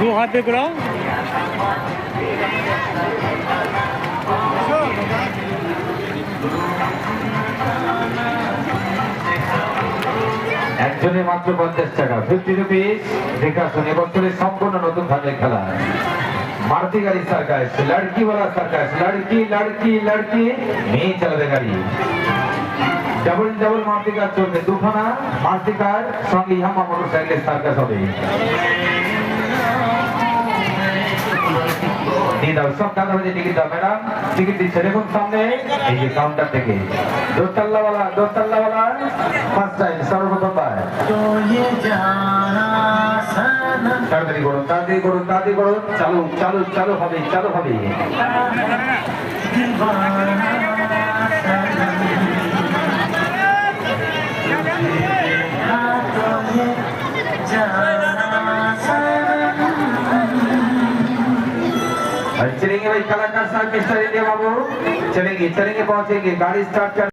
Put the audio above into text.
दो हाथ पे कराओ। একজনে মাত্র 50 টাকা 50 রুপিস। দেখাশুন এবছরে সম্পূর্ণ নতুন ধরনের খেলা মারুতি গাড়ি সার্কাস, লড়কি वाला সার্কাস, লড়কি লড়কি লড়কি মেয়ে চালাবে গাড়ি। ডবল ডবল মারুতি কার চলবে, দুখানা মারুতি কার সঙ্গে ইয়ামা মোটরসাইকেল সার্কাস হবে। সব দাদা ভাই টিকিট দাও ম্যাডাম, টিকিট দিচ্ছে দেখুন সামনে এই যে কাউন্টার থেকে। দোতল্লাওয়ালা ফার্স্ট টাইম সর্বপ্রথম বার। তাড়াতাড়ি করুন তাড়াতাড়ি করুন তাড়াতাড়ি করুন, চালু চালু চালু হবে চালু হবে। चलेंगे भाई कलाकार साहब मिस्टर इंडिया बाबू, चलेंगे चलेंगे पहुंचेंगे गाड़ी स्टार्ट कर।